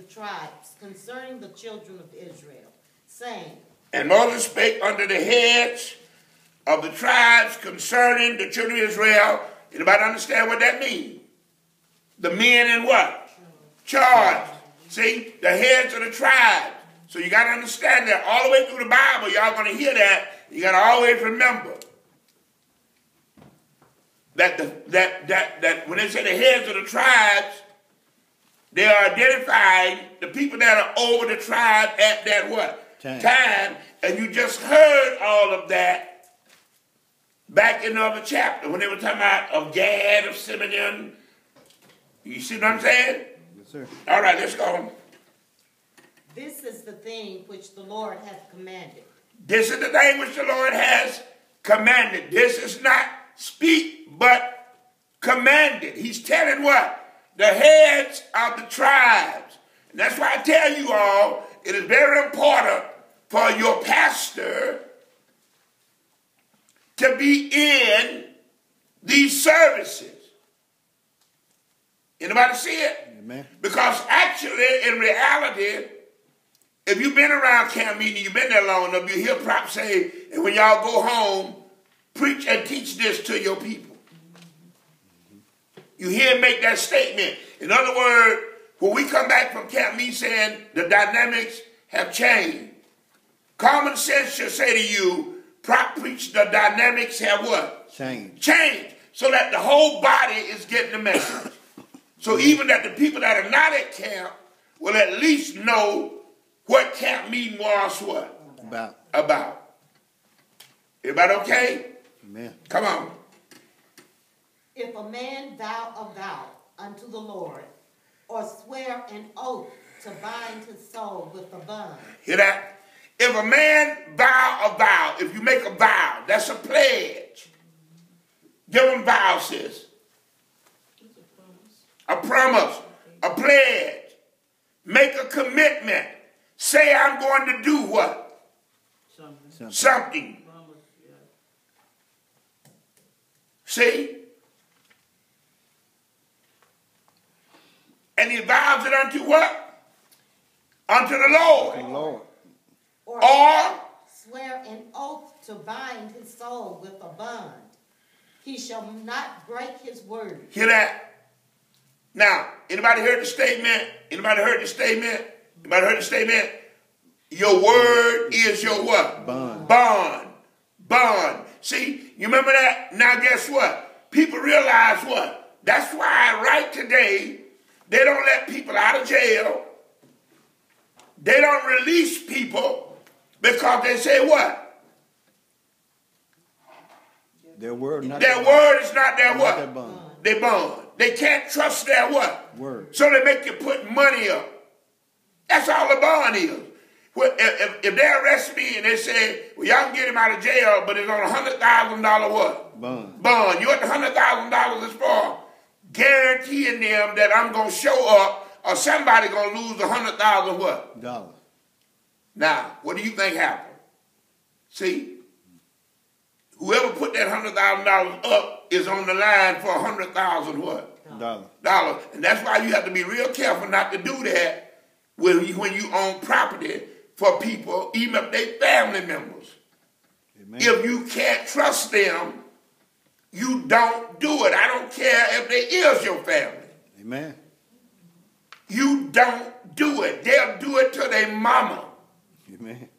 tribes concerning the children of Israel, saying, And Moses spake unto the heads of the tribes concerning the children of Israel. Anybody understand what that means? The men in what? Charge. See, the heads of the tribes. So you got to understand that all the way through the Bible. Y'all going to hear that. You got to always remember that when they say the heads of the tribes, they are identifying the people that are over the tribe at that what? Time. And you just heard all of that back in the other chapter when they were talking about of Gad, of Simeon. You see what I'm saying? Yes, sir. All right, let's go. This is the thing which the Lord hath commanded. This is the thing which the Lord has commanded. This is not speak, but commanded. He's telling what? The heads of the tribes. And that's why I tell you all, it is very important for your pastor to be in these services. Anybody see it? Amen. Because actually, in reality, if you've been around camp meeting, you've been there long enough, you hear props say, and when y'all go home, preach and teach this to your people. You hear him make that statement. In other words, when we come back from camp meeting saying the dynamics have changed, common sense should say to you, preach the dynamics have what? Changed. So that the whole body is getting the message. So even that the people that are not at camp will at least know what camp meeting was what? About. Everybody okay? Amen. Come on. If a man vow a vow unto the Lord, or swear an oath to bind his soul with a bond. Hear that? If a man vow a vow, if you make a vow, that's a pledge. Give them vow, sis. A promise, a pledge. Make a commitment. Say I'm going to do what? Something. See? And he vows it unto what? Unto the Lord. Or swear an oath to bind his soul with a bond. He shall not break his word. Hear that? Now, anybody heard the statement? Anybody heard the statement? Anybody heard the statement? Your word is your what? Bond. See, you remember that? Now guess what? People realize what? That's why right today, they don't let people out of jail. They don't release people because they say what? Their word is not their what? They bond. They can't trust their what? Word. So they make you put money up. That's all the bond is. Well, if they arrest me and they say, well, y'all can get him out of jail, but it's on a $100,000 what? Bond. You know what the $100,000 is for? Guaranteeing them that I'm going to show up or somebody going to lose $100,000 what? Dollars. Now, what do you think happened? See? Whoever put that $100,000 up is on the line for $100,000 what? Dollars. And that's why you have to be real careful not to do that when you own property for people, even if they family members. Amen. If you can't trust them, you don't do it. I don't care if they is your family. Amen. You don't do it. They'll do it to their mama. Amen.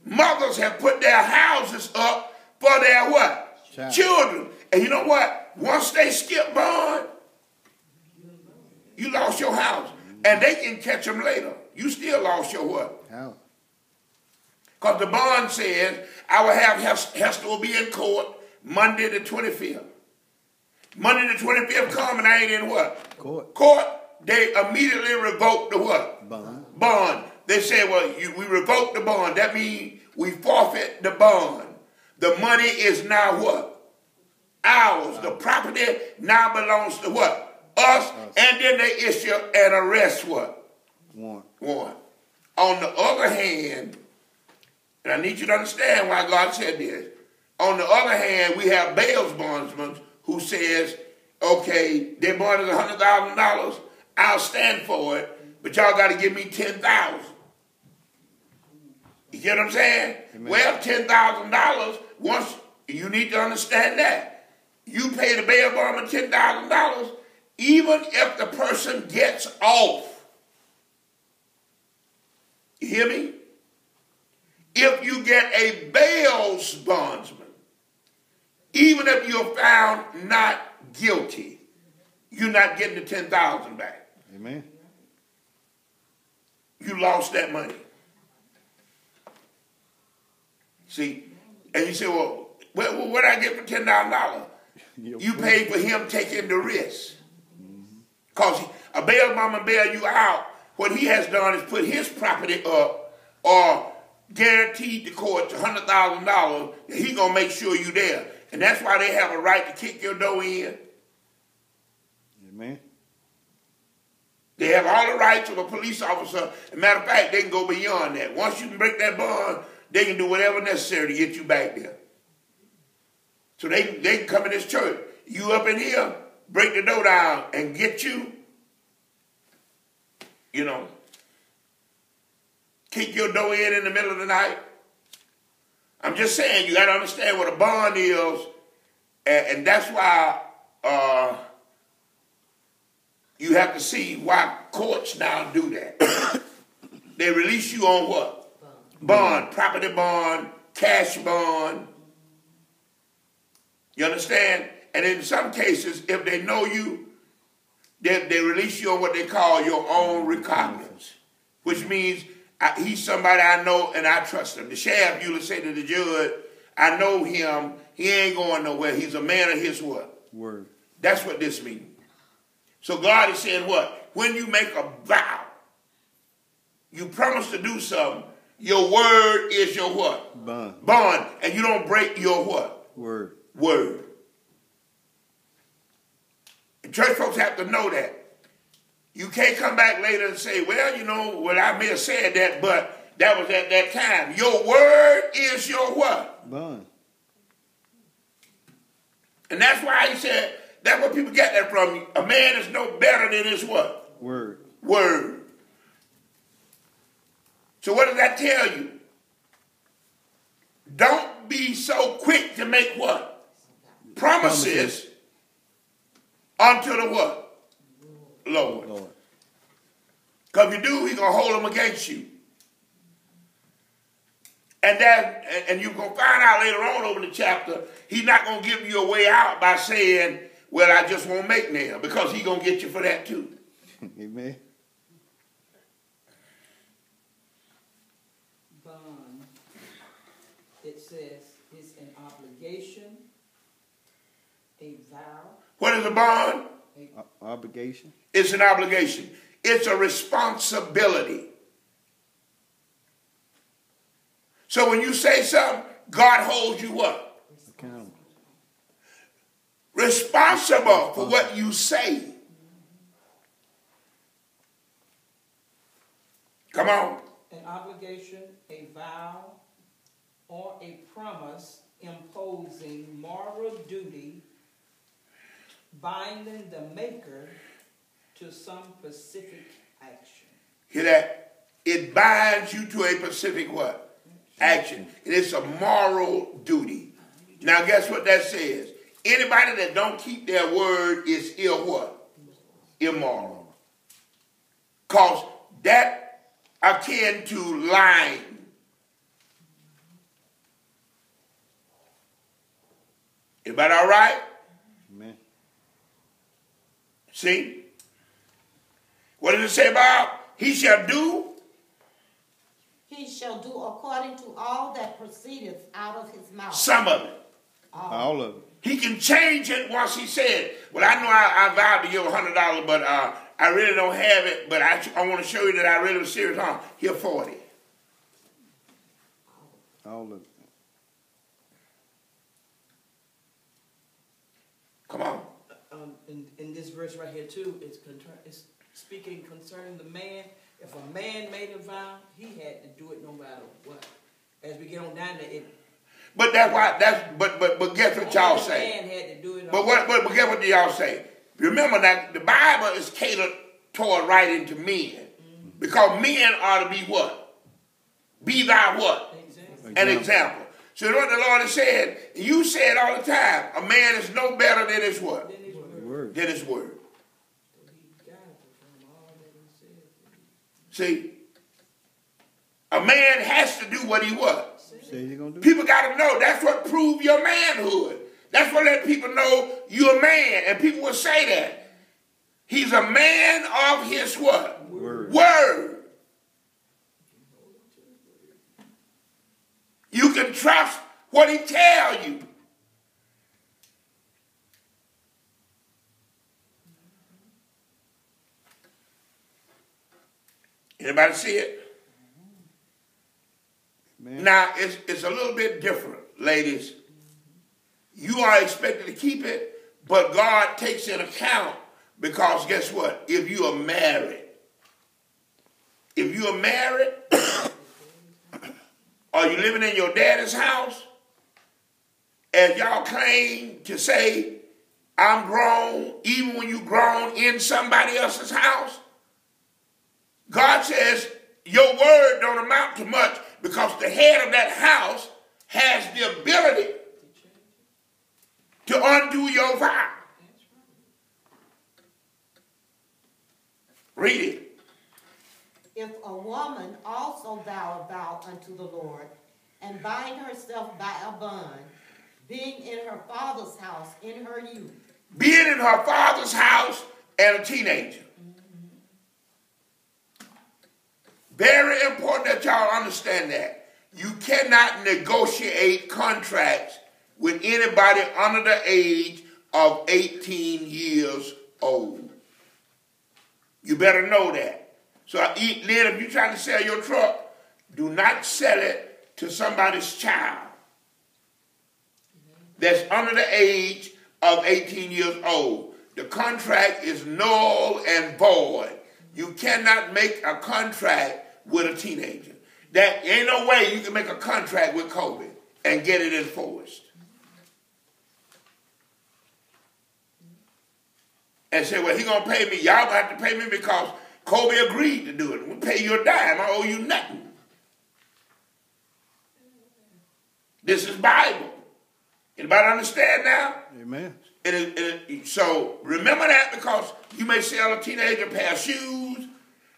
Mothers have put their houses up for their what? Children. And you know what? Once they skip bond, you lost your house. And they can catch them later. You still lost your what? House. Because the bond says, I will have Hester will be in court Monday the 25th. Monday the 25th come and I ain't in what? Court. They immediately revoke the what? Bond. They say, well, we revoke the bond. That means we forfeit the bond. The money is now what? Ours. The property now belongs to what? Us. And then they issue an arrest what? Warrant. On the other hand, and I need you to understand why God said this. On the other hand, we have bail bondsmen who says, okay, their bond is $100,000. I'll stand for it. but y'all got to give me 10,000. You get what I'm saying? Amen. Well, $10,000, once you need to understand that. You pay the bail bond of $10,000, even if the person gets off. You hear me? If you get a bail bondsman, even if you're found not guilty, you're not getting the $10,000 back. Amen. You lost that money. See, and you say, well, what did I get for $10,000? You paid for him taking the risk. Because a bail bondsman bail you out, what he has done is put his property up or guaranteed the court $100,000 that he going to make sure you there. And that's why they have a right to kick your door in. Amen. They have all the rights of a police officer. As a matter of fact, they can go beyond that. Once you can break that bond, they can do whatever necessary to get you back there. So they can come in this church. You up in here, break the door down and get you, kick your door in the middle of the night. I'm just saying, you got to understand what a bond is. And that's why you have to see why courts now do that. They release you on what? Bond, property bond, cash bond. You understand? And in some cases, if they know you, they release you on what they call your own recognizance, which means he's somebody I know and I trust him. The sheriff usually say to the judge, I know him, he ain't going nowhere. He's a man of his what? Word. That's what this means. So God is saying what? When you make a vow, you promise to do something, your word is your what? Bond. Bond. And you don't break your what? Word. Word. And church folks have to know that. You can't come back later and say, well, I may have said that, but that was at that time. Your word is your what? Bond. And that's why he said, that's where people get that from. A man is no better than his what? Word. Word. So what does that tell you? Don't be so quick to make what? Promises unto the what? Lord. Because if you do, he's going to hold them against you. And you're going to find out later on over the chapter, he's not going to give you a way out by saying, well, I just won't make now, because he's going to get you for that too. Amen. Bond, it says, is an obligation, a vow. What is a bond? Obligation. It's an obligation. It's a responsibility. So when you say something, God holds you what? Accountable. Responsible for what you say. Come on. An obligation, a vow, or a promise imposing moral duty, binding the maker to some specific action. Hear that? It binds you to a specific what? Action. It is a moral duty. Now guess what that says? Anybody that don't keep their word is what? Immoral. Because that akin to lying. Everybody all right? Amen. See? What does it say about? He shall do. He shall do according to all that proceedeth out of his mouth. Some of it. All of it. He can change it once he said, well, I know I vowed to give $100, but I really don't have it, but I want to show you that I really was serious. Here, 40. All of it. Come on. In this verse right here too, it's speaking concerning the man. If a man made a vow, he had to do it no matter what. As we get on down there, but that's why but guess what y'all say? Man had to do it. But guess what y'all say? Remember that the Bible is catered toward writing to men. Because men ought to be what? Be thou what? Exactly. An example. So what the Lord has said, you say it all the time, a man is no better than his what? Then his word. Word. Than his word. So he guided from all that he said. See? A man has to do what he what? Say you're gonna do. People got to know. That's what proves your manhood. That's what let people know you're a man. And people will say that. He's a man of his what? Word. Word. You can trust what he tell you. Anybody see it? Man. Now, it's a little bit different, ladies. You are expected to keep it, but God takes in account because guess what? If you are married, or you living in your daddy's house, as y'all claim to say, I'm grown, even when you grown in somebody else's house, God says your word don't amount to much because the head of that house has the ability to undo your vow. Read it. If a woman also vow a vow unto the Lord, and bind herself by a bond, being in her father's house in her youth. Being in her father's house and a teenager. Very important that y'all understand that. You cannot negotiate contracts with anybody under the age of 18 years old. You better know that. So then if you're trying to sell your truck, do not sell it to somebody's child that's under the age of 18 years old. The contract is null and void. You cannot make a contract with a teenager. There ain't no way you can make a contract with Kobe and get it enforced. And say, well, he going to pay me. Y'all going to have to pay me because Kobe agreed to do it. We'll pay you a dime. I owe you nothing. This is Bible. Anybody understand now? Amen. So remember that because you may sell a teenager a pair of shoes.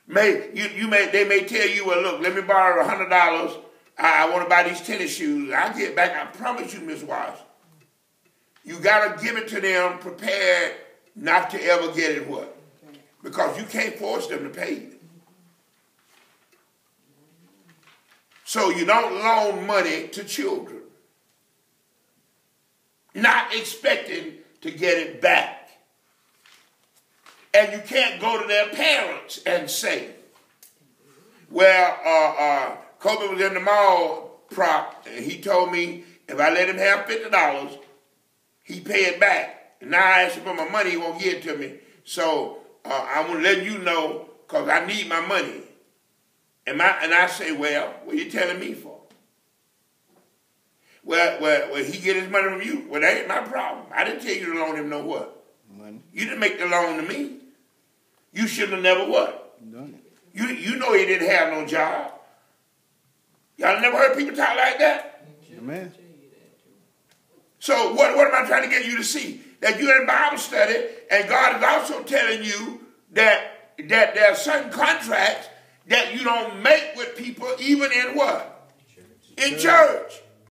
They may tell you, well, look, let me borrow $100. I want to buy these tennis shoes. I'll get back. I promise you, Miss Watts. You got to give it to them prepared not to ever get it what? Because you can't force them to pay you. So you don't loan money to children, not expecting to get it back. And you can't go to their parents and say, well, Kobe was in the mall prop, and he told me if I let him have $50, he pay it back. And now I ask him for my money, he won't give it to me. So I'm going to let you know because I need my money. And I say, well, what are you telling me for? Well, he get his money from you. Well, that ain't my problem. I didn't tell you to loan him no what? Money. You didn't make the loan to me. You should have never what? Done it. You know he didn't have no job. Y'all never heard people talk like that? Amen. So what am I trying to get you to see? That you're in Bible study and God is also telling you that there are certain contracts that you don't make with people even in what? In church.